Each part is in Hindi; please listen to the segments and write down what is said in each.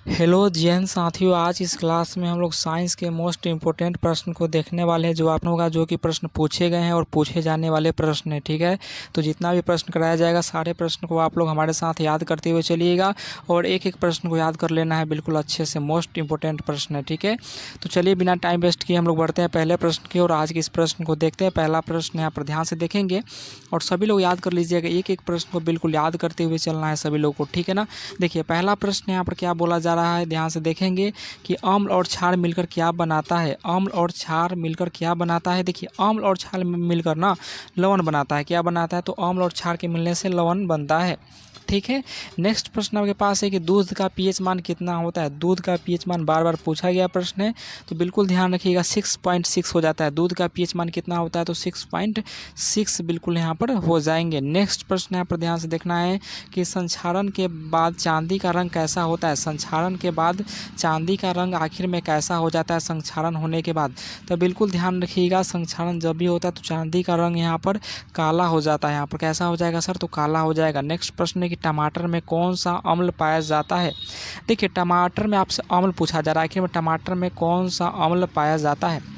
हेलो जैन साथियों, आज इस क्लास में हम लोग साइंस के मोस्ट इम्पोर्टेंट प्रश्न को देखने वाले हैं जो आप लोगों का जो कि प्रश्न पूछे गए हैं और पूछे जाने वाले प्रश्न हैं। ठीक है, तो जितना भी प्रश्न कराया जाएगा सारे प्रश्न को आप लोग हमारे साथ याद करते हुए चलिएगा और एक एक प्रश्न को याद कर लेना है बिल्कुल अच्छे से। मोस्ट इंपॉर्टेंट प्रश्न है। ठीक है, तो चलिए बिना टाइम वेस्ट किए हम लोग बढ़ते हैं पहले प्रश्न की और आज के इस प्रश्न को देखते हैं। पहला प्रश्न यहाँ पर ध्यान से देखेंगे और सभी लोग याद कर लीजिएगा, एक एक प्रश्न को बिल्कुल याद करते हुए चलना है सभी लोगों को। ठीक है ना, देखिए पहला प्रश्न यहाँ पर क्या बोला जा रहा है, ध्यान से देखेंगे कि अम्ल और क्षार मिलकर क्या बनाता है। अम्ल और क्षार मिलकर क्या बनाता है, देखिए अम्ल और क्षार मिलकर ना लवण बनाता है। क्या बनाता है, तो अम्ल और क्षार के मिलने से लवण बनता है। ठीक है, नेक्स्ट प्रश्न आपके पास है कि दूध का पीएच मान कितना होता है। दूध का पीएच मान बार बार पूछा गया प्रश्न है, तो बिल्कुल ध्यान रखिएगा 6.6 हो जाता है। दूध का पीएच मान कितना होता है, तो 6.6 बिल्कुल यहाँ पर हो जाएंगे। नेक्स्ट प्रश्न यहाँ पर ध्यान से देखना है कि संक्षारण के बाद चांदी का रंग कैसा होता है। संक्षारण के बाद चांदी का रंग आखिर में कैसा हो जाता है संक्षारण होने के बाद, तो बिल्कुल ध्यान रखिएगा संक्षारण जब भी होता है तो चांदी का रंग यहाँ पर काला हो जाता है। यहाँ पर कैसा हो जाएगा सर, तो काला हो जाएगा। नेक्स्ट प्रश्न है कि टमाटर में कौन सा अम्ल पाया जाता है। देखिए टमाटर में आपसे अम्ल पूछा जा रहा है, आखिर में टमाटर में कौन सा अम्ल पाया जाता है।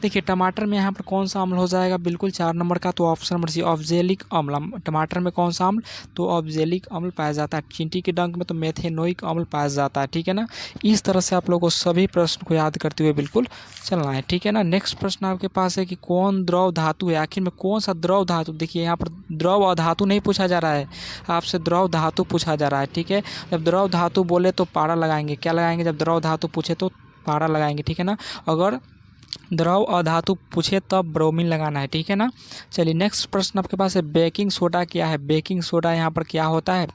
देखिए टमाटर में यहाँ पर कौन सा अम्ल हो जाएगा, बिल्कुल 4 नंबर का, तो ऑप्शन नंबर सी ऑक्जेलिक अम्ल। टमाटर में कौन सा अम्ल, तो ऑक्जेलिक अम्ल पाया जाता है। चींटी के डंक में तो मेथेनोइक अम्ल पाया जाता है। ठीक है ना, इस तरह से आप लोगों को सभी प्रश्न को याद करते हुए बिल्कुल चलना है। ठीक है ना, नेक्स्ट प्रश्न आपके पास है कि कौन द्रव धातु है। आखिर में कौन सा द्रव धातु, देखिए यहाँ पर द्रव और धातु नहीं पूछा जा रहा है, आपसे द्रव धातु पूछा जा रहा है। ठीक है, जब द्रव धातु बोले तो पारा लगाएंगे। क्या लगाएंगे, जब द्रव धातु पूछे तो पारा लगाएंगे। ठीक है ना, अगर द्रव अधातु पूछे तब ब्रोमीन लगाना है। ठीक है ना, चलिए नेक्स्ट प्रश्न आपके पास है बेकिंग सोडा क्या है। बेकिंग सोडा यहाँ पर क्या होता है,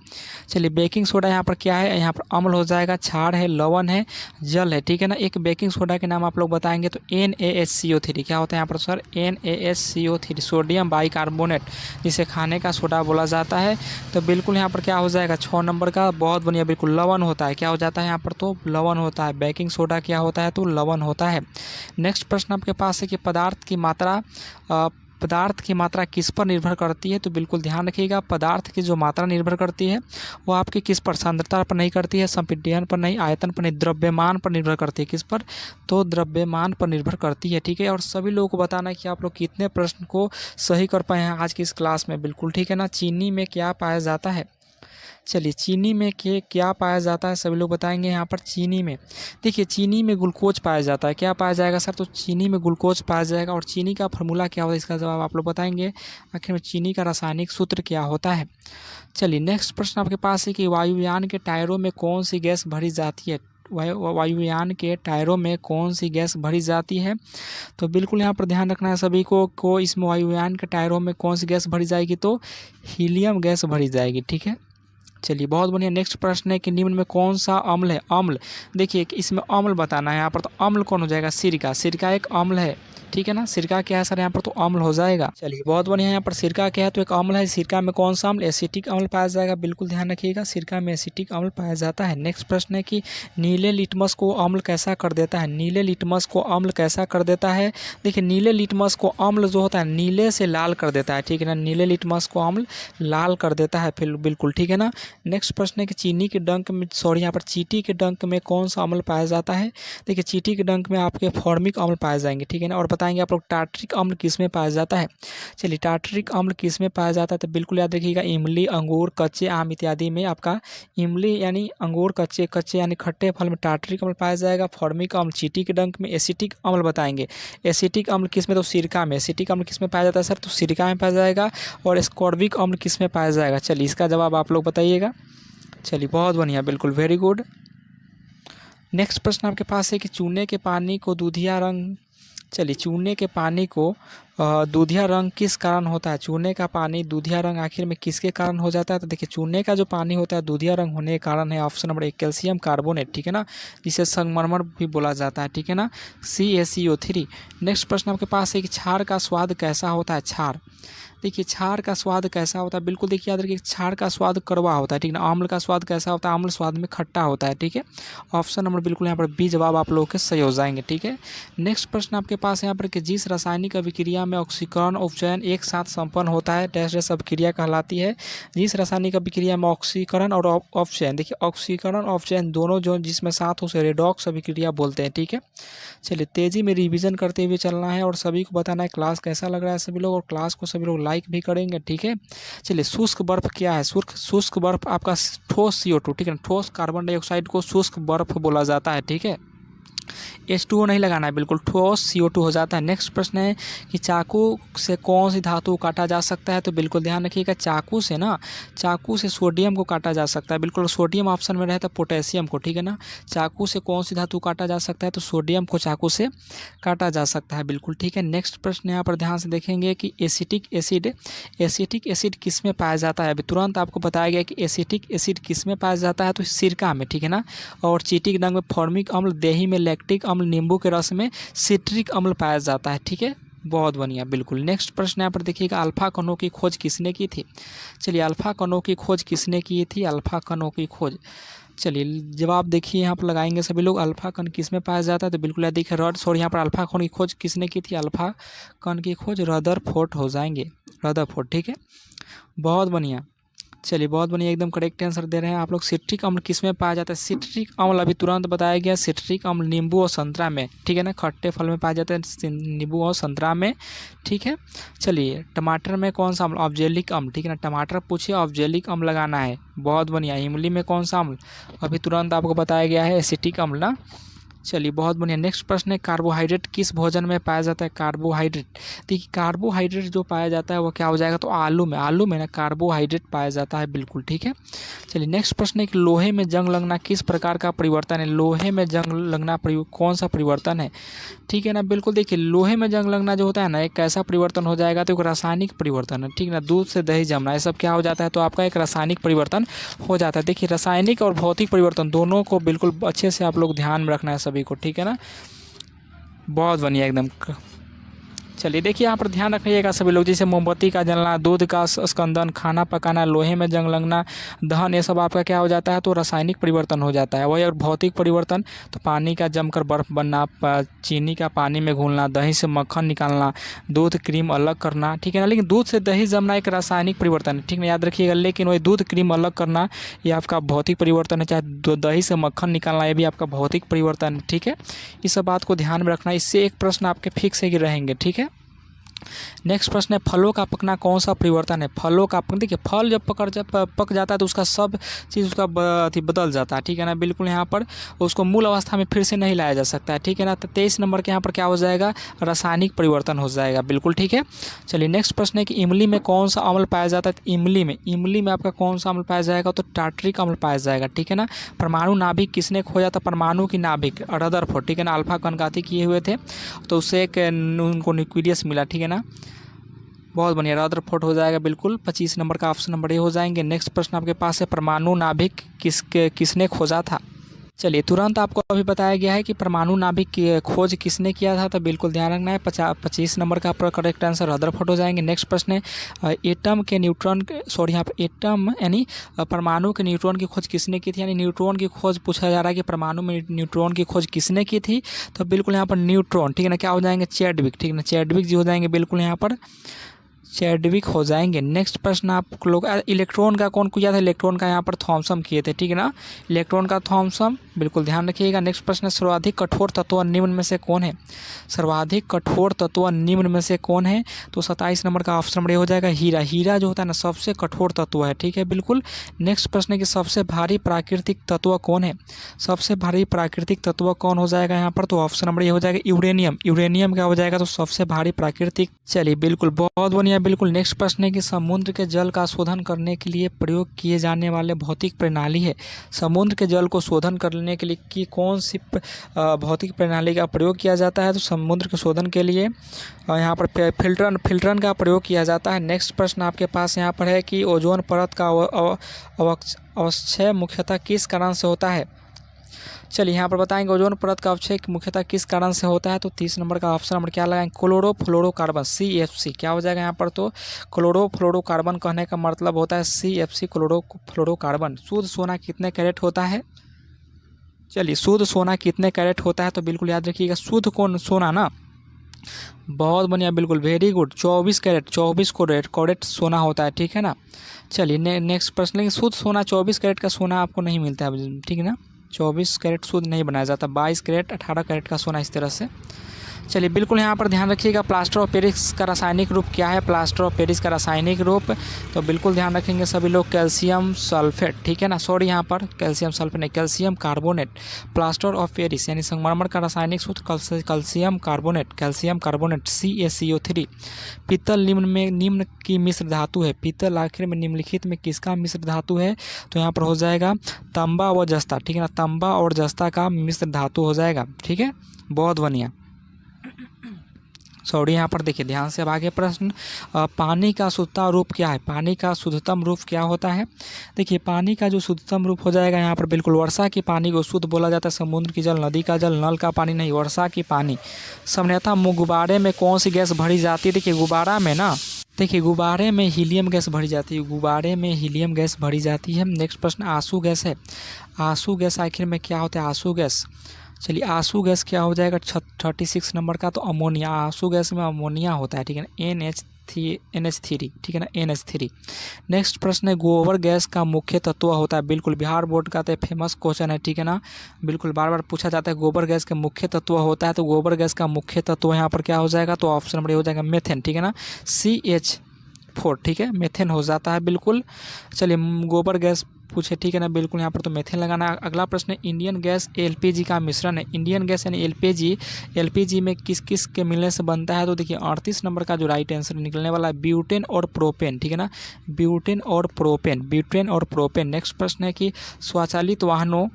चलिए बेकिंग सोडा यहाँ पर क्या है, यहाँ पर अम्ल हो जाएगा, क्षार है, लवण है, जल है। ठीक है ना, एक बेकिंग सोडा के नाम आप लोग बताएंगे तो NaHCO3 क्या होता है यहाँ पर सर, NaHCO3 सोडियम बाइकार्बोनेट, जिसे खाने का सोडा बोला जाता है। तो बिल्कुल यहाँ पर क्या हो जाएगा 6 नंबर का, बहुत बढ़िया, बिल्कुल लवण होता है। क्या हो जाता है यहाँ पर, तो लवण होता है। बेकिंग सोडा क्या होता है, तो लवण होता है। नेक्स्ट प्रश्न आपके पास है कि पदार्थ की मात्रा किस पर निर्भर करती है। तो बिल्कुल ध्यान रखिएगा, पदार्थ की जो मात्रा निर्भर करती है वो आपकी किस पर, सांद्रता पर नहीं करती है, संपीड़न पर नहीं, आयतन पर नहीं, द्रव्यमान पर निर्भर करती है। किस पर, तो द्रव्यमान पर निर्भर करती है। ठीक है, और सभी लोगों को बताना है कि आप लोग कितने प्रश्न को सही कर पाए हैं आज की इस क्लास में बिल्कुल। ठीक है ना, चीनी में क्या पाया जाता है, चलिए चीनी में क्या पाया जाता है, सभी लोग बताएंगे। यहाँ पर चीनी में, देखिए चीनी में ग्लूकोज पाया जाता है। क्या पाया जाएगा सर, तो चीनी में ग्लूकोज पाया जाएगा। और चीनी का फार्मूला क्या होता है, इसका जवाब आप लोग बताएंगे। आखिर में चीनी का रासायनिक सूत्र क्या होता है। चलिए नेक्स्ट प्रश्न आपके पास है कि वायुयान के टायरों में कौन सी गैस भरी जाती है। वायुयान के टायरों में कौन सी गैस भरी जाती है, तो बिल्कुल यहाँ पर ध्यान रखना है सभी को इसमें वायुयान के टायरों में कौन सी गैस भरी जाएगी, तो हीलियम गैस भरी जाएगी। ठीक है, चलिए बहुत बढ़िया। नेक्स्ट प्रश्न है कि निम्न में कौन सा अम्ल है। अम्ल, देखिए कि इसमें अम्ल बताना है यहाँ पर, तो अम्ल कौन हो जाएगा, सिरका। सिरका एक अम्ल है। ठीक है ना, सिरका क्या है सर यहाँ पर, तो अम्ल हो जाएगा। चलिए बहुत बढ़िया, यहाँ पर सिरका क्या है, तो एक अम्ल है। सिरका में कौन सा अम्ल, एसिटिक अम्ल पाया जाएगा। बिल्कुल ध्यान रखिएगा, सिरका में एसिटिक अम्ल पाया जाता है। नेक्स्ट प्रश्न है कि नीले लिटमस को अम्ल कैसा कर देता है। नीले लिटमस को अम्ल कैसा कर देता है, देखिए नीले लिटमस को अम्ल जो होता है नीले से लाल कर देता है। ठीक है ना, नीले लिटमस को अम्ल लाल कर देता है फिर बिल्कुल। ठीक है ना, नेक्स्ट प्रश्न है कि चीनी के डंक में, सॉरी यहाँ पर चींटी के डंक में कौन सा अम्ल पाया जाता है। देखिए चींटी के डंक में आपके फॉर्मिक अम्ल पाए जाएंगे। ठीक है ना, और बताएंगे आप लोग टार्ट्रिक अम्ल किस में पाया जाता है। चलिए टार्ट्रिक अम्ल किस में पाया जाता है, तो बिल्कुल याद रखिएगा इमली, अंगूर, कच्चे आम इत्यादि में आपका इमली यानी अंगूर, कच्चे यानी खट्टे फल में टार्ट्रिक अम्ल पाया जाएगा। फॉर्मिक अम्ल चींटी के डंक में। एसिटिक अम्ल बताएंगे, एसिटिक अम्ल किस में, तो सिरका में। एसिटिक अम्ल किस में पाया जाता है सर, तो सिरका में पाया जाएगा। और एस्कॉर्बिक अम्ल किस में पाया जाएगा, चलिए इसका जवाब आप लोग बताइएगा। चलिए बहुत बढ़िया, बिल्कुल वेरी गुड। नेक्स्ट प्रश्न आपके पास है कि चूने के पानी को दूधिया रंग, चलिए चूने के पानी को दूधिया रंग किस कारण होता है। चूने का पानी दूधिया रंग आखिर में किसके कारण हो जाता है, तो देखिए चूने का जो पानी होता है दूधिया रंग होने के कारण है ऑप्शन नंबर 1 कैल्शियम कार्बोनेट। ठीक है ना, जिसे संगमरमर भी बोला जाता है। ठीक है ना, CaCO3। नेक्स्ट प्रश्न आपके पास है कि क्षार का स्वाद कैसा होता है। क्षार, देखिए क्षार का स्वाद कैसा होता है, बिल्कुल देखिए याद रखिए क्षार का स्वाद कड़वा होता है, ठीक है ना। आम्ल का स्वाद कैसा होता है, आम्ल स्वाद में खट्टा होता है, ठीक है। ऑप्शन नंबर बिल्कुल यहाँ पर बी जवाब आप लोगों के सही हो जाएंगे, ठीक है। नेक्स्ट प्रश्न आपके पास यहाँ पर कि जिस रासायनिक अभिक्रिया में ऑक्सीकरण उपचयन एक साथ संपन्न होता है डैश डैश अभिक्रिया कहलाती है। जिस रासायनिक अभिक्रिया में ऑक्सीकरण और अपचयन, देखिए ऑक्सीकरण और अपचयन दोनों जो जिसमें साथ हो उसे रेडॉक्स अभिक्रिया बोलते हैं, ठीक है। चलिए तेजी में रिवीजन करते हुए चलना है और सभी को बताना है क्लास कैसा लग रहा है सभी लोग, और क्लास को सभी लोग लाइक भी करेंगे, ठीक है। चलिए शुष्क बर्फ क्या है, शुष्क बर्फ आपका ठोस CO2, ठीक है ना। ठोस कार्बन डाइऑक्साइड को शुष्क बर्फ बोला जाता है, ठीक है। H2O नहीं लगाना है, बिल्कुल ठोस CO2 हो जाता है। नेक्स्ट प्रश्न है कि चाकू से कौन सी धातु काटा जा सकता है, तो बिल्कुल ध्यान रखिएगा चाकू से सोडियम को काटा जा सकता है, बिल्कुल सोडियम ऑप्शन में रहे तो पोटेशियम को, ठीक है ना। चाकू से कौन सी धातु काटा जा सकता है, तो सोडियम को चाकू से काटा जा सकता है, बिल्कुल ठीक है। नेक्स्ट प्रश्न यहाँ पर ध्यान से देखेंगे कि एसिटिक एसिड किस में पाया जाता है। अभी तुरंत आपको बताया गया कि एसिटिक एसिड किस में पाया जाता है, तो सिरका में, ठीक है ना। और चीटिक दंग में फॉर्मिक अम्ल, दही में लैक्टिक अम्ल, नींबू के रस में सिट्रिक अम्ल पाया जाता है, ठीक है। बहुत बढ़िया, बिल्कुल। नेक्स्ट प्रश्न यहाँ पर देखिएगा अल्फा कणों की खोज किसने की थी। चलिए अल्फा कणों की खोज किसने की थी, अल्फा कणों की खोज। चलिए जवाब देखिए यहाँ पर लगाएंगे सभी लोग, अल्फा कण किस में पाया जाता है, तो बिल्कुल याद देखिए यहाँ पर अल्फा कण की खोज किसने की थी, अल्फा कण की खोज रदरफोर्ड हो जाएंगे, रदरफोर्ड, ठीक है। बहुत बढ़िया, चलिए बहुत बढ़िया, एकदम करेक्ट आंसर दे रहे हैं आप लोग। सिट्रिक अम्ल किस में पाया जाता है, सिट्रिक अम्ल अभी तुरंत बताया गया, सिट्रिक अम्ल नींबू और संतरा में, ठीक है ना। खट्टे फल में पाया जाता है नींबू और संतरा में, ठीक है। चलिए टमाटर में कौन सा अम्ल, ऑब्जेलिक अम्ल, ठीक है ना। टमाटर पूछिए ऑब्जेलिक अम्ल लगाना है, बहुत बढ़िया। इमली में कौन सा अम्ल, अभी तुरंत आपको बताया गया है एसिटिक अम्ल ना। चलिए बहुत बढ़िया। नेक्स्ट प्रश्न है कार्बोहाइड्रेट किस भोजन में पाया जाता है, कार्बोहाइड्रेट। देखिए कार्बोहाइड्रेट जो पाया जाता है वो क्या हो जाएगा, तो आलू में ना कार्बोहाइड्रेट पाया जाता है, बिल्कुल ठीक है। चलिए नेक्स्ट प्रश्न है कि लोहे में जंग लगना किस प्रकार का परिवर्तन है, लोहे में जंग लगना कौन सा परिवर्तन है, ठीक है ना। बिल्कुल देखिए लोहे में जंग लगना जो होता है ना एक कैसा परिवर्तन हो जाएगा, तो एक रासायनिक परिवर्तन है, ठीक है ना। दूध से दही जमना ये सब क्या हो जाता है, तो आपका एक रासायनिक परिवर्तन हो जाता है। देखिए रासायनिक और भौतिक परिवर्तन दोनों को बिल्कुल अच्छे से आप लोग ध्यान में रखना है सभी को, ठीक है ना। बहुत बढ़िया एकदम। चलिए देखिए यहाँ पर ध्यान रखिएगा सभी लोग, जैसे मोमबत्ती का जलना, दूध का स्कंदन, खाना पकाना, लोहे में जंग लगना, दहन, ये सब आपका क्या हो जाता है, तो रासायनिक परिवर्तन हो जाता है। वही और भौतिक परिवर्तन तो पानी का जमकर बर्फ बनना, चीनी का पानी में घुलना, दही से मक्खन निकालना, दूध क्रीम अलग करना, ठीक है ना। लेकिन दूध से दही जमना एक रासायनिक परिवर्तन है, ठीक है, याद रखिएगा। लेकिन वही दूध क्रीम अलग करना ये आपका भौतिक परिवर्तन है। चाहे दही से मक्खन निकालना ये भी आपका भौतिक परिवर्तन है, ठीक है। इस सब बात को ध्यान में रखना, इससे एक प्रश्न आपके फिक्स ही रहेंगे, ठीक है। नेक्स्ट प्रश्न है फलों का पकना कौन सा परिवर्तन है, फलों का पकना। देखिए फल जब पक जाता है तो उसका सब चीज़ उसका बदल जाता है, ठीक है ना। बिल्कुल यहाँ पर उसको मूल अवस्था में फिर से नहीं लाया जा सकता है, ठीक है ना। तो 23 नंबर के यहाँ पर क्या हो जाएगा, रासायनिक परिवर्तन हो जाएगा, बिल्कुल ठीक है। चलिए नेक्स्ट प्रश्न है कि इमली में कौन सा अम्ल पाया जाता है, तो इमली में आपका कौन सा अम्ल पाया जाएगा, तो टार्टरिक अम्ल पाया जाएगा, ठीक है ना। परमाणु नाभिक किसने खोजा था, परमाणु की नाभिक रदरफोर्ड, ठीक है ना। अल्फा कण घाती किए हुए थे तो उससे एक उनको न्यूक्लियस मिला, ठीक है ना। बहुत बढ़िया, रदरफोर्ड हो जाएगा, बिल्कुल 25 नंबर का ऑप्शन नंबर ए हो जाएंगे। नेक्स्ट प्रश्न आपके पास है परमाणु नाभिक किसने खोजा था। चलिए तुरंत आपको अभी बताया गया है कि परमाणु नाभिक की खोज किसने किया था, तो बिल्कुल ध्यान रखना है। 25 नंबर का आपका करेक्ट आंसर रदरफोर्ड हो जाएंगे। नेक्स्ट प्रश्न है एटम के न्यूट्रॉन, सॉरी यहाँ पर एटम यानी परमाणु के न्यूट्रॉन की खोज किसने की थी, यानी न्यूट्रॉन की खोज पूछा जा रहा है कि परमाणु में न्यूट्रॉन की खोज किसने की थी, तो बिल्कुल यहाँ पर न्यूट्रॉन, ठीक है ना। क्या हो जाएंगे, चैडविक, ठीक है ना, चैडविक जी हो जाएंगे, बिल्कुल यहाँ पर चैडविक हो जाएंगे। नेक्स्ट प्रश्न आप लोग इलेक्ट्रॉन का कौन किया था, इलेक्ट्रॉन का यहाँ पर थॉमसन किए थे, ठीक है ना। इलेक्ट्रॉन का थॉमसन, बिल्कुल ध्यान रखिएगा। नेक्स्ट प्रश्न है सर्वाधिक कठोर तत्व निम्न में से कौन है, सर्वाधिक कठोर तत्व निम्न में से कौन है, तो 27 नंबर का ऑप्शन नंबर ए हो जाएगा हीरा। हीरा जो होता है ना सबसे कठोर तत्व है, ठीक है, बिल्कुल। नेक्स्ट प्रश्न है कि सबसे भारी प्राकृतिक तत्व कौन है, सबसे भारी प्राकृतिक तत्व कौन हो जाएगा यहाँ पर, तो ऑप्शन नंबर ए हो जाएगा यूरेनियम। यूरेनियम क्या हो जाएगा, तो सबसे भारी प्राकृतिक। चलिए बिल्कुल बहुत बढ़िया, बिल्कुल। नेक्स्ट प्रश्न है कि समुद्र के जल का शोधन करने के लिए प्रयोग किए जाने वाले भौतिक प्रणाली है, समुद्र के जल को शोधन करने के लिए कि कौन सी भौतिक प्रणाली का प्रयोग किया जाता है, तो समुद्र के शोधन के लिए यहाँ पर फिल्टरन का प्रयोग किया जाता है। नेक्स्ट प्रश्न आपके पास यहाँ पर है कि ओजोन परत का अवक्षय मुख्यतः किस कारण से होता है, चलिए यहाँ पर बताएंगे ओजोन परत का अवक्षय मुख्यतः किस कारण से होता है, तो 30 नंबर का ऑप्शन नंबर क्या लगाएंगे, क्लोरोफ्लोरोकार्बन CFC। क्या हो जाएगा यहाँ पर, तो क्लोरोफ्लोरोकार्बन कहने का मतलब होता है CFC क्लोरोफ्लोरोकार्बन। शुद्ध सोना कितने कैरेट होता है, चलिए शुद्ध सोना कितने कैरेट होता है, तो बिल्कुल याद रखिएगा शुद्ध कौन सोना ना, बहुत बढ़िया, बिल्कुल वेरी गुड, 24 कैरेट सोना होता है, ठीक है ना। चलिए नेक्स्ट प्रश्न लेंगे, शुद्ध सोना 24 कैरेट का सोना आपको नहीं मिलता है, ठीक है ना, 24 कैरेट शुद्ध नहीं बनाया जाता, 22 कैरेट 18 कैरेट का सोना, इस तरह से। चलिए बिल्कुल यहाँ पर ध्यान रखिएगा, प्लास्टर ऑफ पेरिस का रासायनिक रूप क्या है, प्लास्टर ऑफ पेरिस का रासायनिक रूप, तो बिल्कुल ध्यान रखेंगे सभी लोग, कैल्शियम सल्फेट, ठीक है ना, सॉरी यहाँ पर कैल्शियम सल्फेट नहीं, calcium carbonate. Plaster of Paris यानी संगमरमर का रासायनिक सूत्र कैल्शियम कार्बोनेट CaCO3। पीतल निम्न की मिश्र धातु है, पीतल आखिर में निम्नलिखित में किसका मिश्र धातु है, तो यहाँ पर हो जाएगा तांबा व जस्ता, ठीक है ना, तांबा और जस्ता का मिश्र धातु हो जाएगा, ठीक है, बहुत बढ़िया। सॉरी यहाँ पर देखिए ध्यान से, अब आगे प्रश्न, पानी का शुद्धतम रूप क्या है, पानी का शुद्धतम रूप क्या होता है, देखिए पानी का जो शुद्धतम रूप हो जाएगा यहाँ पर बिल्कुल वर्षा की पानी को शुद्ध बोला जाता है, समुद्र की जल, नदी का जल, नल का पानी नहीं, वर्षा की पानी। सामान्यतः गुब्बारे में कौन सी गैस भरी जाती है, देखिए गुब्बारा में ना, देखिए गुब्बारे में हीलियम गैस भरी जाती है, गुब्बारे में हीलियम गैस भरी जाती है। नेक्स्ट प्रश्न, आंसू गैस है, आंसू गैस आखिर में क्या होता है, आंसू गैस, चलिए आंसू गैस क्या हो जाएगा 36 नंबर का, तो अमोनिया, आंसू गैस में अमोनिया होता है, ठीक है ना, NH3, ठीक है ना, NH3। नेक्स्ट प्रश्न है, गोबर गैस का मुख्य तत्व होता है, बिल्कुल बिहार बोर्ड का तो फेमस क्वेश्चन है, ठीक है ना, बिल्कुल बार बार पूछा जाता है, गोबर गैस का मुख्य तत्व होता है, तो गोबर गैस का मुख्य तत्व यहाँ पर क्या हो जाएगा, तो ऑप्शन नंबर हो जाएगा मेथेन, ठीक है ना, CH4, ठीक है, मेथेन हो जाता है बिल्कुल। चलिए गोबर गैस पूछे, ठीक है ना, बिल्कुल यहाँ पर तो मेथेन लगाना। अगला प्रश्न है, इंडियन गैस LPG का मिश्रण है, इंडियन गैस यानी LPG में किस किस के मिलने से बनता है, तो देखिए 38 नंबर का जो राइट आंसर निकलने वाला है ब्यूटेन और प्रोपेन, ठीक है ना, ब्यूटेन और प्रोपेन। नेक्स्ट प्रश्न है कि स्वचालित वाहनों,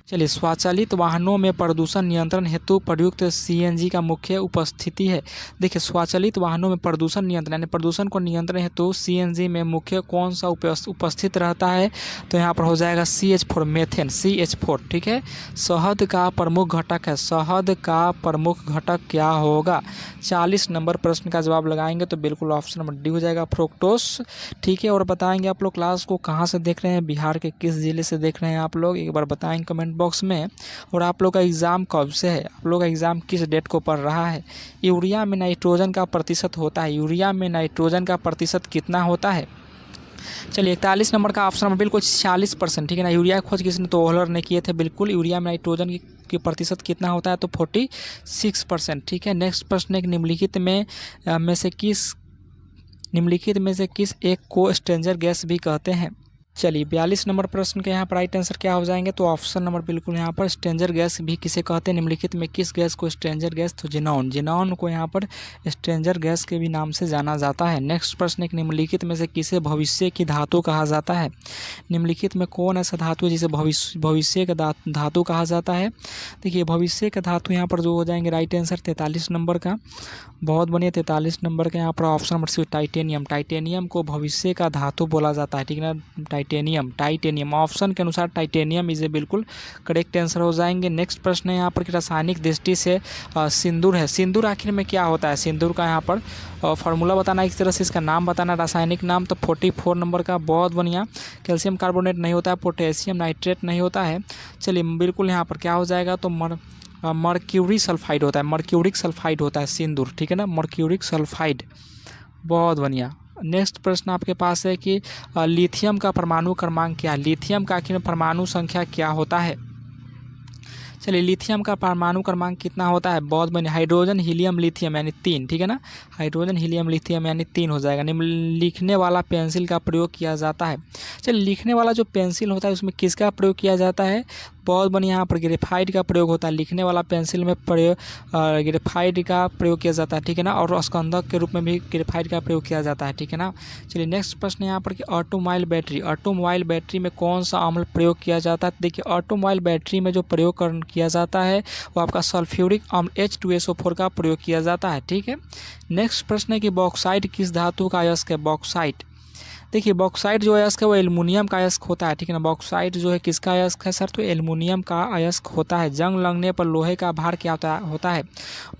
चलिए स्वचालित वाहनों में प्रदूषण नियंत्रण हेतु प्रयुक्त CNG का मुख्य उपस्थिति है, देखिए स्वचालित वाहनों में प्रदूषण नियंत्रण यानी प्रदूषण को नियंत्रण हेतु CNG में मुख्य कौन सा उपस्थित रहता है, तो यहाँ पर हो जाएगा CH4 मेथेन, CH4, ठीक है। शहद का प्रमुख घटक है, शहद का प्रमुख घटक क्या होगा, 40 नंबर प्रश्न का जवाब लगाएंगे तो बिल्कुल ऑप्शन नंबर डी हो जाएगा, फ्रुक्टोस, ठीक है। और बताएंगे आप लोग क्लास को कहाँ से देख रहे हैं, बिहार के किस जिले से देख रहे हैं आप लोग, एक बार बताएंगे कमेंट बॉक्स में। और आप लोग का एग्ज़ाम कब से है, आप लोग का एग्ज़ाम किस डेट को पढ़ रहा है। यूरिया में नाइट्रोजन का प्रतिशत होता है, यूरिया में नाइट्रोजन का प्रतिशत कितना होता है, चलिए 41 नंबर का ऑप्शन नंबर बिल्कुल 40%, ठीक है ना। यूरिया खोज किसने, तो ओहलर ने किए थे, बिल्कुल। यूरिया में नाइट्रोजन की प्रतिशत कितना होता है, तो 46%, ठीक है। नेक्स्ट प्रश्न एक निम्नलिखित में से किस एक को स्ट्रेंजर गैस भी कहते हैं। चलिए 42 नंबर प्रश्न के यहाँ पर राइट आंसर क्या हो जाएंगे, तो ऑप्शन नंबर बिल्कुल यहाँ पर स्ट्रेंजर गैस भी किसे कहते हैं, निम्नलिखित में किस गैस को स्ट्रेंजर गैस, तो जिनॉन को यहाँ पर स्ट्रेंजर गैस के भी नाम से जाना जाता है। नेक्स्ट प्रश्न एक निम्नलिखित में से किसे भविष्य की धातु कहा जाता है, निम्नलिखित में कौन ऐसा धातु है जिसे भविष्य का धातु कहा जाता है। देखिए भविष्य का धातु यहाँ पर जो हो जाएंगे राइट आंसर 43 नंबर का, बहुत बढ़िया 43 नंबर का यहाँ पर ऑप्शन नंबर सी टाइटेनियम को भविष्य का धातु बोला जाता है, ठीक है ना। टाइटेनियम ऑप्शन के अनुसार टाइटेनियम इसे बिल्कुल करेक्ट आंसर हो जाएंगे। नेक्स्ट प्रश्न है यहाँ पर कि रासायनिक दृष्टि से सिंदूर है, सिंदूर आखिर में क्या होता है, सिंदूर का यहाँ पर फार्मूला बताना, इस तरह से इसका नाम बताना, रासायनिक नाम, तो 44 नंबर का, बहुत बढ़िया। कैल्शियम कार्बोनेट नहीं होता है, पोटेशियम नाइट्रेट नहीं होता है। चलिए बिल्कुल यहाँ पर क्या हो जाएगा, तो मर्क्यूरी सल्फाइड होता है, मर्क्यूरिक सल्फाइड होता है सिंदूर, ठीक है ना, मर्क्यूरिक सल्फाइड, बहुत बढ़िया। नेक्स्ट प्रश्न आपके पास है कि लिथियम का परमाणु क्रमांक क्या है, लिथियम का आखिर में परमाणु संख्या क्या होता है। चलिए लिथियम का परमाणु क्रमांक कितना होता है, बहुत बढ़िया, हाइड्रोजन हीलियम लिथियम यानी 3, ठीक है ना, हाइड्रोजन हीलियम लिथियम यानी 3 हो जाएगा। लिखने वाला पेंसिल का प्रयोग किया जाता है। चलिए लिखने वाला जो पेंसिल होता है उसमें किसका प्रयोग किया जाता है, बहुत बढ़िया, यहाँ पर ग्रेफाइट का प्रयोग होता है। लिखने वाला पेंसिल में ग्रेफाइट का प्रयोग किया जाता है, ठीक है ना, और स्कंदक के रूप में भी ग्रेफाइट का प्रयोग किया जाता है, ठीक है ना। चलिए नेक्स्ट प्रश्न यहाँ पर कि ऑटोमोबाइल बैटरी में कौन सा अम्ल प्रयोग किया जाता है। देखिए ऑटोमोबाइल बैटरी में जो प्रयोग किया जाता है वो आपका सल्फ्यूरिक अम्ल H2SO4 का प्रयोग किया जाता है, ठीक है। नेक्स्ट प्रश्न है कि बॉक्साइट किस धातु का अयस्क है, बॉक्साइट, देखिए बॉक्साइट जो अयस्क है वो एल्युमिनियम का अयस्क होता है, ठीक है ना। बॉक्साइट जो है किसका अयस्क है सर, तो एल्युमिनियम का अयस्क होता है। जंग लगने पर लोहे का भार क्या होता है।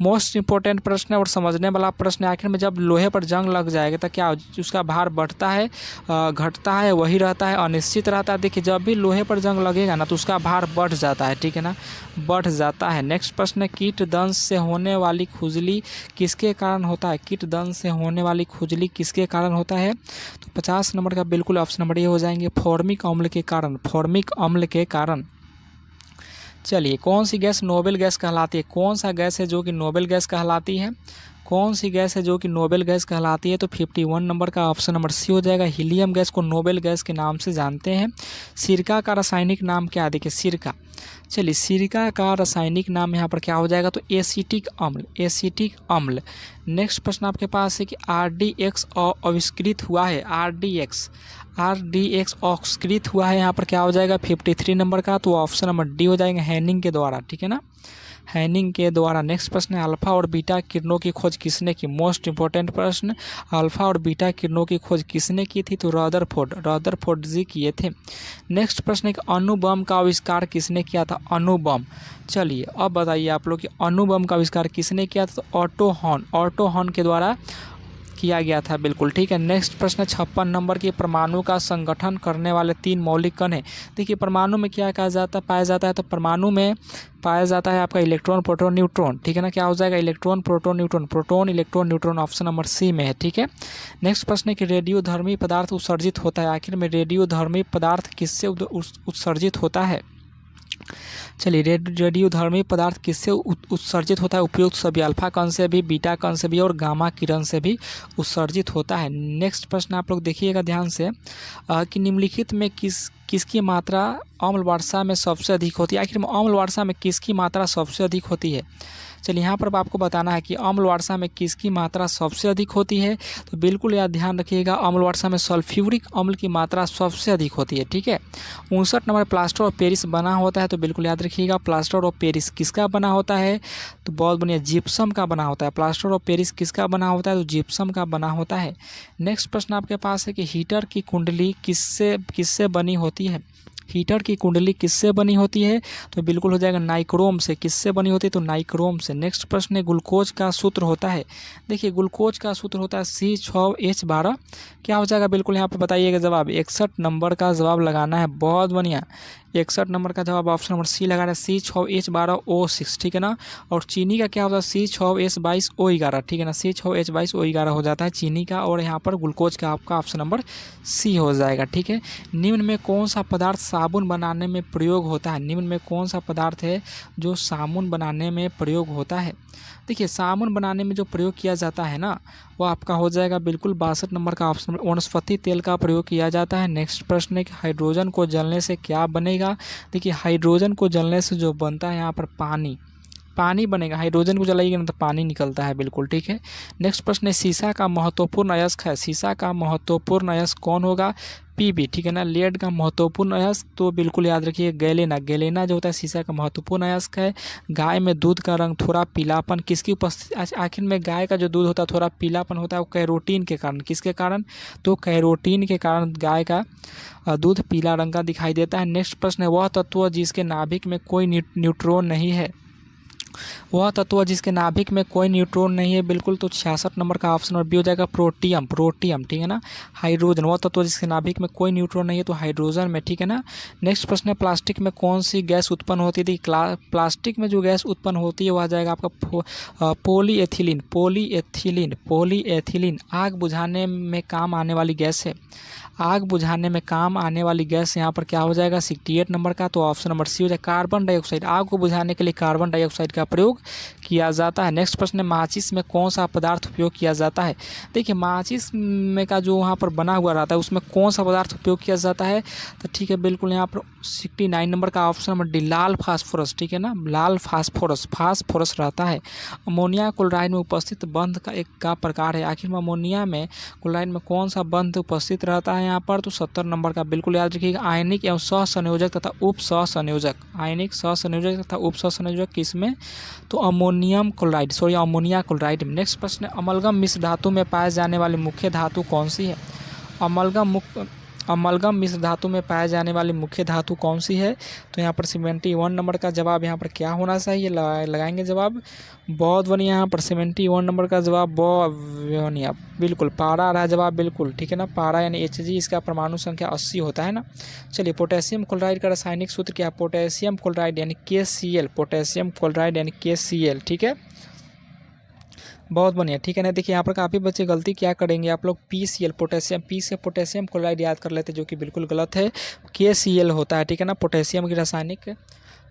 मोस्ट इंपॉर्टेंट प्रश्न है और समझने वाला प्रश्न है। आखिर में जब लोहे पर जंग लग जाएगा तो क्या उसका भार बढ़ता है, घटता है, वही रहता है, अनिश्चित रहता है। देखिए जब भी लोहे पर जंग लगेगा ना तो उसका भार बढ़ जाता है, ठीक है ना, बढ़ जाता है। नेक्स्ट प्रश्न है कीट दंश से होने वाली खुजली किसके कारण होता है। कीट दंश से होने वाली खुजली किसके कारण होता है, तो 50 नंबर का बिल्कुल ऑप्शन नंबर ये हो जाएंगे, फॉर्मिक अम्ल के कारण, फॉर्मिक अम्ल के कारण। चलिए कौन सी गैस नोबेल गैस कहलाती है, कौन सा गैस है जो कि नोबेल गैस कहलाती है, कौन सी गैस है जो कि नोबेल गैस कहलाती है, तो 51 नंबर का ऑप्शन नंबर सी हो जाएगा। हीलियम गैस को नोबेल गैस के नाम से जानते हैं। सिरका का रासायनिक नाम क्या है, देखिए सिरका, चलिए सिरका का रासायनिक नाम यहाँ पर क्या हो जाएगा, तो एसिटिक अम्ल, एसिटिक अम्ल। नेक्स्ट प्रश्न आपके पास है कि RDX आविष्कृत हुआ है, RDX आविष्कृत हुआ है, यहाँ पर क्या हो जाएगा 53 नंबर का, तो ऑप्शन नंबर डी हो जाएगा, हैनिंग के द्वारा, ठीक है ना, हैनिंग के द्वारा। नेक्स्ट प्रश्न है अल्फा और बीटा किरणों की खोज किसने की, मोस्ट इंपॉर्टेंट प्रश्न, अल्फा और बीटा किरणों की खोज किसने की थी, तो रदरफोर्ड जी किए थे। नेक्स्ट प्रश्न है कि अणु बम का आविष्कार किसने किया था, अणु बम। चलिए अब बताइए आप लोग कि अणु बम का आविष्कार किसने किया था, तो ऑटो हॉर्न के द्वारा किया गया था, बिल्कुल ठीक है। नेक्स्ट प्रश्न 56 नंबर की परमाणु का संगठन करने वाले 3 मौलिक कण है। देखिए परमाणु में क्या कहा जाता है, पाया जाता है, तो परमाणु में पाया जाता है आपका इलेक्ट्रॉन, प्रोटॉन, न्यूट्रॉन, ठीक है ना। क्या हो जाएगा electron, proton, neutron, proton, electron, neutron, option number C में है, ठीक है। नेक्स्ट प्रश्न है कि रेडियोधर्मी पदार्थ उत्सर्जित होता है, आखिर में रेडियोधर्मी पदार्थ किससे उत्सर्जित होता है। चलिए रेडियोधर्मी पदार्थ किससे उत्सर्जित होता है, उपयुक्त सभी अल्फा कण से भी, बीटा कण से भी और गामा किरण से भी उत्सर्जित होता है। नेक्स्ट प्रश्न आप लोग देखिएगा ध्यान से कि निम्नलिखित में किसकी मात्रा अम्ल वर्षा में सबसे अधिक होती है, आखिर में अम्ल वर्षा में किसकी मात्रा सबसे अधिक होती है। चलिए यहाँ पर आपको बताना है कि अम्ल वर्षा में किसकी मात्रा सबसे अधिक होती है, तो बिल्कुल याद ध्यान रखिएगा अम्ल वर्षा में सल्फ्यूरिक अम्ल की मात्रा सबसे अधिक होती है, ठीक है। 59 नंबर प्लास्टर ऑफ पेरिस बना होता है, तो बिल्कुल याद रखिएगा प्लास्टर ऑफ पेरिस किसका बना होता है, तो बहुत बढ़िया जिप्सम का बना होता है। प्लास्टर ऑफ पेरिस किसका बना होता है, तो जिप्सम का बना होता है। नेक्स्ट प्रश्न आपके पास है कि हीटर की कुंडली किससे बनी होती है, हीटर की कुंडली किससे बनी होती है, तो बिल्कुल हो जाएगा नाइक्रोम से। किससे बनी होती है, तो नाइक्रोम से। नेक्स्ट प्रश्न है ग्लूकोज का सूत्र होता है, देखिए ग्लूकोज का सूत्र होता है C6H12, क्या हो जाएगा बिल्कुल यहाँ पर बताइएगा जवाब, 61 नंबर का जवाब लगाना है, बहुत बढ़िया 61 नंबर का जवाब ऑप्शन नंबर सी लगाना है, C6H12O6, ठीक है ना। और चीनी का क्या होता है C6H22O11, ठीक है ना, C6H22O11 हो जाता है चीनी का, और यहाँ पर ग्लूकोज का आपका ऑप्शन नंबर सी हो जाएगा, ठीक है। निम्न में कौन सा पदार्थ साबुन बनाने में प्रयोग होता है, निम्न में कौन सा पदार्थ है जो साबुन बनाने में प्रयोग होता है। देखिए साबुन बनाने में जो प्रयोग किया जाता है ना वो आपका हो जाएगा बिल्कुल 62 नंबर का ऑप्शन नंबर, वनस्पति तेल का प्रयोग किया जाता है। नेक्स्ट प्रश्न है कि हाइड्रोजन को जलने से क्या बनेगा, देखिए हाइड्रोजन को जलने से जो बनता है यहाँ पर पानी बनेगा, हाइड्रोजन को जलाइएगा ना तो पानी निकलता है, बिल्कुल ठीक है। नेक्स्ट प्रश्न है सीसा का महत्वपूर्ण अयस्क है, सीसा का महत्वपूर्ण अयस्क कौन होगा, Pb, ठीक है ना। लेड का महत्वपूर्ण अयस्क तो बिल्कुल याद रखिए गैलेना जो होता है सीसा का महत्वपूर्ण अयस्क है। गाय में दूध का रंग थोड़ा पीलापन किसकी उपस्थिति, आखिर में गाय का जो दूध होता है थोड़ा पीलापन होता है वो कैरोटीन के कारण, किसके कारण, तो कैरोटीन के कारण गाय का दूध पीला रंग का दिखाई देता है। नेक्स्ट प्रश्न है वह तत्व जिसके नाभिक में कोई न्यूट्रॉन नहीं है, वह तत्व जिसके नाभिक में कोई न्यूट्रॉन नहीं है, बिल्कुल तो 66 नंबर का ऑप्शन नंबर बी हो जाएगा प्रोटियम, ठीक है ना। हाइड्रोजन, वह तत्व जिसके नाभिक में कोई न्यूट्रॉन नहीं है तो हाइड्रोजन में, ठीक है ना। नेक्स्ट प्रश्न है प्लास्टिक में कौन सी गैस उत्पन्न होती थी, प्लास्टिक में जो गैस उत्पन्न होती है वह जाएगा आपका पॉलीएथिलीन। आग बुझाने में काम आने वाली गैस है, आग बुझाने में काम आने वाली गैस यहाँ पर क्या हो जाएगा 68 नंबर का, तो ऑप्शन नंबर सी हो जाएगा कार्बन डाइऑक्साइड। आग को बुझाने के लिए कार्बन डाइऑक्साइड का प्रयोग किया जाता है। नेक्स्ट प्रश्न है माचिस में कौन सा पदार्थ उपयोग किया जाता है, देखिए माचिस में का जो वहाँ पर बना हुआ रहता है उसमें कौन सा पदार्थ उपयोग किया जाता है, तो ठीक है बिल्कुल यहाँ पर 69 नंबर का ऑप्शन नंबर डी लाल फास्फोरस, ठीक है ना, लाल फास्फोरस रहता है। अमोनिया क्लोराइड में उपस्थित बंध का प्रकार है, आखिर में अमोनिया में क्लोराइड में कौन सा बंध उपस्थित रहता है यहाँ पर, तो 70 नंबर का बिल्कुल याद रखिएगा आयनिक एवं सहसंयोजक तथा उप सहसंयोजक, आयनिक सहसंयोजक तथा उप सहसंयोजक किसमें, तो अमोनिया क्लोराइड में। नेक्स्ट प्रश्न है अमलगम मिश्र धातु में पाए जाने वाली मुख्य धातु कौन सी है, अमलगम मिश्र धातु में पाए जाने वाली मुख्य धातु कौन सी है? तो यहाँ पर 71 नंबर का जवाब यहाँ पर क्या होना चाहिए? लगाएंगे जवाब बहुत बढ़िया। यहाँ पर 71 नंबर का जवाब बढ़िया, बिल्कुल पारा आ रहा है जवाब, बिल्कुल ठीक है ना। पारा यानी Hg, इसका परमाणु संख्या 80 होता है ना। चलिए, पोटेशियम क्लोराइड का रासायनिक सूत्र क्या है? पोटेशियम क्लोराइड यानी KCl, पोटेशियम क्लोराइड यानी KCl, ठीक है, बहुत बढ़िया, ठीक है ना। देखिए यहाँ पर काफ़ी बच्चे गलती क्या करेंगे, आप लोग PCl, पोटेशियम, P से पोटेशियम क्लोराइड याद कर लेते, जो कि बिल्कुल गलत है। KCl होता है, ठीक है ना। पोटेशियम की रासायनिक,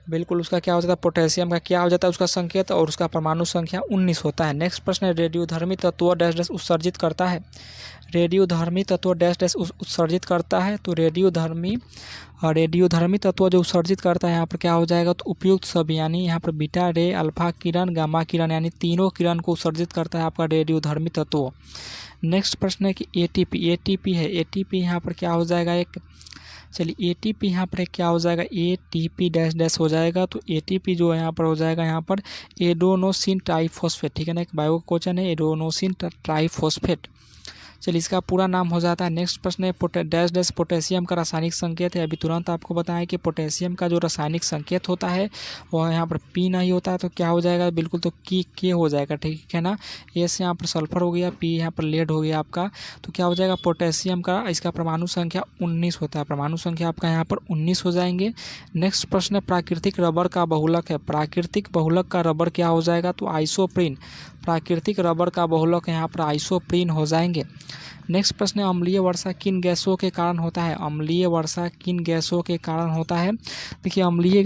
बिल्कुल उसका क्या हो जाता है, पोटेशियम का क्या हो जाता है उसका संकेत, और उसका परमाणु संख्या 19 होता है। नेक्स्ट प्रश्न है, रेडियोधर्मी तत्व डैश डैश उत्सर्जित करता है। रेडियोधर्मी तत्व डैश डैश उत्सर्जित करता है। तो रेडियोधर्मी तत्व जो उत्सर्जित करता है यहाँ पर क्या हो जाएगा, तो उपयुक्त सभी, यानी यहाँ पर बीटा रे, अल्फा किरण, गामा किरण, यानी तीनों किरण को उत्सर्जित करता है आपका रेडियोधर्मी तत्व। नेक्स्ट प्रश्न है कि एटीपी है। एटीपी यहाँ पर क्या हो जाएगा एक, चलिए एटीपी यहाँ पर क्या हो जाएगा, एटीपी डैश डैश हो जाएगा। तो एटीपी जो है यहाँ पर हो जाएगा यहाँ पर एडेनोसिन ट्राइफॉस्फेट, ठीक है ना। एक बायो क्वेश्चन है, एडेनोसिन ट्राइफॉस्फेट। चलिए, इसका पूरा नाम हो जाता है। नेक्स्ट प्रश्न है, डैश डैश पोटेशियम का रासायनिक संकेत है। अभी तुरंत आपको बताएं कि पोटेशियम का जो रासायनिक संकेत होता है वह यहाँ पर P नहीं होता है, तो क्या हो जाएगा, बिल्कुल तो के हो जाएगा, ठीक है ना। ए से यहाँ पर सल्फर हो गया, P यहाँ पर लेड हो गया आपका, तो क्या हो जाएगा, पोटेशियम का इसका परमाणु संख्या 19 होता है, परमाणु संख्या आपका यहाँ पर 19 हो जाएंगे। नेक्स्ट प्रश्न है, प्राकृतिक रबर का बहुलक है। प्राकृतिक बहुलक का रबर क्या हो जाएगा, तो आइसोप्रीन। प्राकृतिक रबर का बहुलक यहाँ पर आइसोप्रीन हो जाएंगे। नेक्स्ट प्रश्न है, अम्लीय वर्षा किन गैसों के कारण होता है। अम्लीय वर्षा किन गैसों के कारण होता है। देखिए, अम्लीय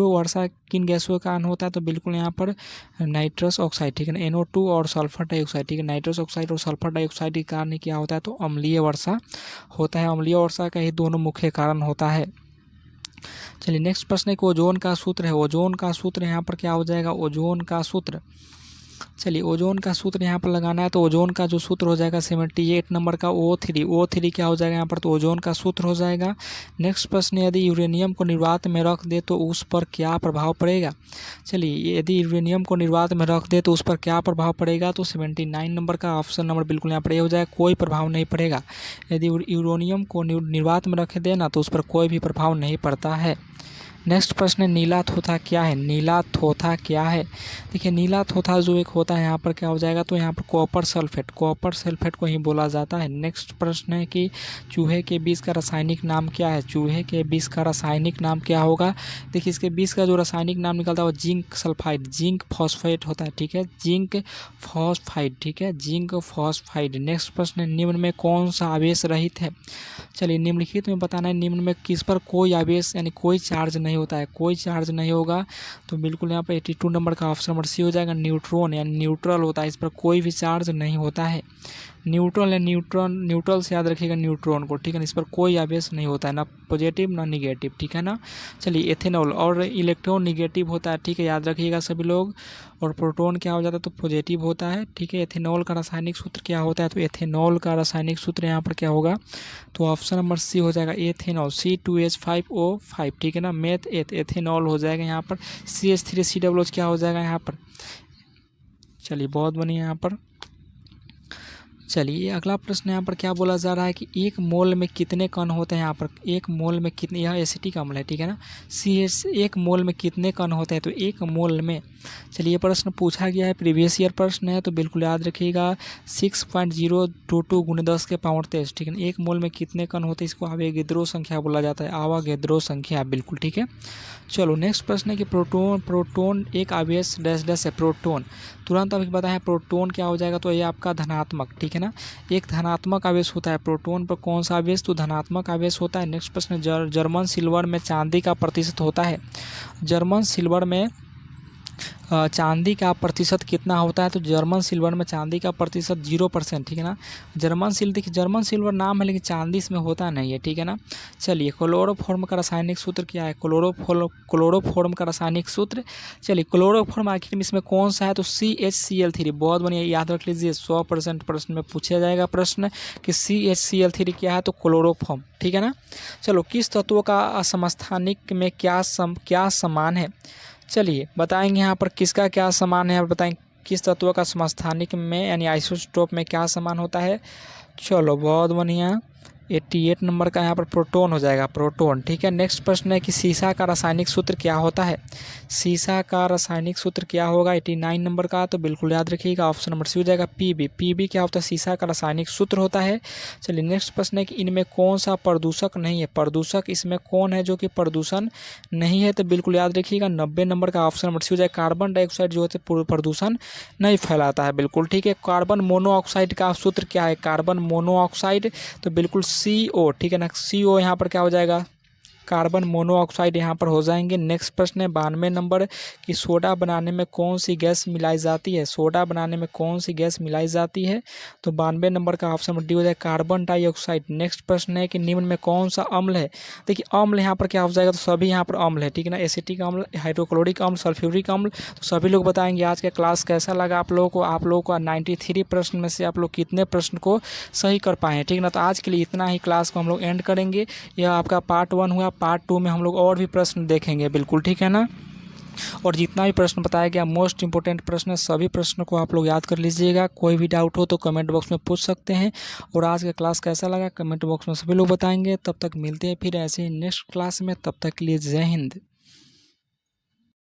वर्षा किन गैसों के कारण होता है, तो बिल्कुल यहाँ पर नाइट्रस ऑक्साइड, ठीक है ना, NO2 और सल्फर डाइऑक्साइड, ठीक है, नाइट्रस ऑक्साइड और सल्फर डाइऑक्साइड के कारण ही क्या होता है, तो अम्लीय वर्षा होता है। अम्लीय वर्षा का ही दोनों मुख्य कारण होता है। चलिए, नेक्स्ट प्रश्न है कि ओजोन का सूत्र है। ओजोन का सूत्र यहाँ पर क्या हो जाएगा, ओजोन का सूत्र, चलिए ओजोन का सूत्र यहाँ पर लगाना है। तो ओजोन का जो सूत्र हो जाएगा 78 नंबर का O3 क्या हो जाएगा यहाँ पर, तो ओजोन का सूत्र हो जाएगा। नेक्स्ट प्रश्न, यदि यूरेनियम को निर्वात में रख दे तो उस पर क्या प्रभाव पड़ेगा। चलिए, यदि यूरेनियम को निर्वात में रख दे तो उस पर क्या प्रभाव पड़ेगा, तो 79 नंबर का ऑप्शन नंबर बिल्कुल यहाँ पर ये हो जाएगा, कोई प्रभाव नहीं पड़ेगा। यदि यूरेनियम को निर्वात में रख देना तो उस पर कोई भी प्रभाव नहीं पड़ता है। नेक्स्ट प्रश्न है, नीला थोथा क्या है। नीला थोथा क्या है। देखिए, नीला थोथा जो एक होता है यहाँ पर क्या हो जाएगा, तो यहाँ पर कॉपर सल्फेट को ही बोला जाता है। नेक्स्ट प्रश्न है कि चूहे के विष का रासायनिक नाम क्या है। चूहे के विष का रासायनिक नाम क्या होगा। देखिए, इसके विष का जो रासायनिक नाम निकलता है वो जिंक सल्फाइड, जिंक फॉस्फेट होता है, ठीक है, जिंक फॉस्फाइड, ठीक है, जिंक फॉस्फाइड। नेक्स्ट प्रश्न है, निम्न में कौन सा आवेश रहित है। चलिए, निम्नलिखित में बताना है, निम्न में किस पर कोई आवेश यानी कोई चार्ज नहीं होता है, कोई चार्ज नहीं होगा। तो बिल्कुल यहाँ पर 82 नंबर का ऑप्शन नंबर सी हो जाएगा। न्यूट्रॉन यानी न्यूट्रल होता है, इस पर कोई भी चार्ज नहीं होता है। न्यूट्रल या न्यूट्रल से याद रखिएगा न्यूट्रॉन को, ठीक है ना, इस पर कोई आवेश नहीं होता है, ना पॉजिटिव ना निगेटिव, ठीक है ना। चलिए, एथेनॉल और इलेक्ट्रॉन निगेटिव होता है, ठीक है, याद रखिएगा सभी लोग। और प्रोटॉन क्या हो जाता है, तो पॉजिटिव होता है, ठीक है। एथेनॉल का रासायनिक सूत्र क्या होता है, तो एथेनॉल का रासायनिक सूत्र यहाँ पर क्या होगा, तो ऑप्शन नंबर सी हो जाएगा, एथेनॉल, C2H5O5, ठीक है ना, मेथ एथेनॉल हो जाएगा यहाँ पर। CH3COOH क्या हो जाएगा यहाँ पर। चलिए, बहुत बढ़िया यहाँ पर। चलिए, अगला प्रश्न यहाँ पर क्या बोला जा रहा है कि एक मोल में कितने कण होते हैं। यहाँ पर एक मोल में कितने, यह एसिटिक अम्ल है, ठीक है ना। एक मोल में कितने कण होते हैं, तो एक मोल में, चलिए प्रश्न पूछा गया है, प्रीवियस ईयर प्रश्न है, तो बिल्कुल याद रखिएगा 6.022 × 10⁻23, ठीक है ना। एक मोल में कितने कण होते हैं, इसको आवेगेद्रो संख्या बोला जाता है, आवागेद्रो संख्या, बिल्कुल ठीक है। चलो, नेक्स्ट प्रश्न है कि प्रोटोन एक आवेश डैश डैश है। प्रोटोन, तुरंत अभी बताएं प्रोटोन क्या हो जाएगा, तो ये आपका धनात्मक, ठीक है ना, एक धनात्मक आवेश होता है। प्रोटोन पर कौन सा आवेश, तो धनात्मक आवेश होता है। नेक्स्ट प्रश्न, जर्मन सिल्वर में चांदी का प्रतिशत होता है। जर्मन सिल्वर में चांदी का प्रतिशत कितना होता है, तो जर्मन सिल्वर में चांदी का प्रतिशत 0%, ठीक है ना। देखिए जर्मन सिल्वर नाम है लेकिन चांदी इसमें होता नहीं है, ठीक है ना। चलिए, क्लोरोफॉर्म का रासायनिक सूत्र क्या है। क्लोरोफॉर्म का रासायनिक सूत्र, चलिए क्लोरोफॉर्म आखिर में इसमें कौन सा है, तो CHCl3, बहुत बढ़िया, याद रख लीजिए, 100% प्रश्न में पूछा जाएगा प्रश्न कि CHCl3 क्या है, तो क्लोरोफॉर्म, ठीक है ना। चलो, किस तत्व का असमस्थानिक में क्या समान है। चलिए बताएंगे यहाँ पर किसका क्या समान है, आप बताएं किस तत्व का समस्थानिक में यानी आइसोटोप में क्या समान होता है। चलो बहुत बढ़िया, 88 नंबर का यहाँ पर प्रोटॉन हो जाएगा, प्रोटॉन। ठीक है, नेक्स्ट प्रश्न है कि सीसा का रासायनिक सूत्र क्या होता है। सीसा का रासायनिक सूत्र क्या होगा 89 नंबर का, तो बिल्कुल याद रखिएगा ऑप्शन नंबर सी हो जाएगा पीबी। पीबी क्या होता है, सीसा का रासायनिक सूत्र होता है। चलिए नेक्स्ट प्रश्न है कि इनमें कौन सा प्रदूषक नहीं है। प्रदूषक इसमें कौन है जो कि प्रदूषण नहीं है, तो बिल्कुल याद रखिएगा 90 नंबर का ऑप्शन नंबर सी हो जाएगा कार्बन डाइऑक्साइड जो होता है प्रदूषण नहीं फैलाता है, बिल्कुल ठीक है। कार्बन मोनोऑक्साइड का सूत्र क्या है, कार्बन मोनोऑक्साइड, तो बिल्कुल CO, ठीक है ना, CO यहाँ पर क्या हो जाएगा, कार्बन मोनोऑक्साइड यहाँ पर हो जाएंगे। नेक्स्ट प्रश्न है 92 नंबर कि सोडा बनाने में कौन सी गैस मिलाई जाती है। सोडा बनाने में कौन सी गैस मिलाई जाती है, तो 92 नंबर का ऑप्शन डी हो जाएगा कार्बन डाइऑक्साइड। नेक्स्ट प्रश्न है कि निम्न में कौन सा अम्ल है। देखिए अम्ल यहाँ पर क्या हो जाएगा, तो सभी यहाँ पर अम्ल है, ठीक है ना, एसिटिक अम्ल, हाइड्रोक्लोरिक अम्ल, सल्फ्यूरिक अम्ल, तो सभी लोग बताएंगे। आज का क्लास कैसा लगा आप लोगों को, आप लोगों को 93 प्रश्न में से आप लोग कितने प्रश्न को सही कर पाए हैं, ठीक है ना। तो आज के लिए इतना ही, क्लास को हम लोग एंड करेंगे। यह आपका पार्ट 1 हुआ, पार्ट 2 में हम लोग और भी प्रश्न देखेंगे, बिल्कुल ठीक है ना। और जितना भी प्रश्न बताया गया मोस्ट इंपॉर्टेंट प्रश्न है, सभी प्रश्नों को आप लोग याद कर लीजिएगा। कोई भी डाउट हो तो कमेंट बॉक्स में पूछ सकते हैं। और आज का क्लास कैसा लगा कमेंट बॉक्स में सभी लोग बताएंगे। तब तक मिलते हैं फिर ऐसे ही नेक्स्ट क्लास में, तब तक के लिए जय हिंद।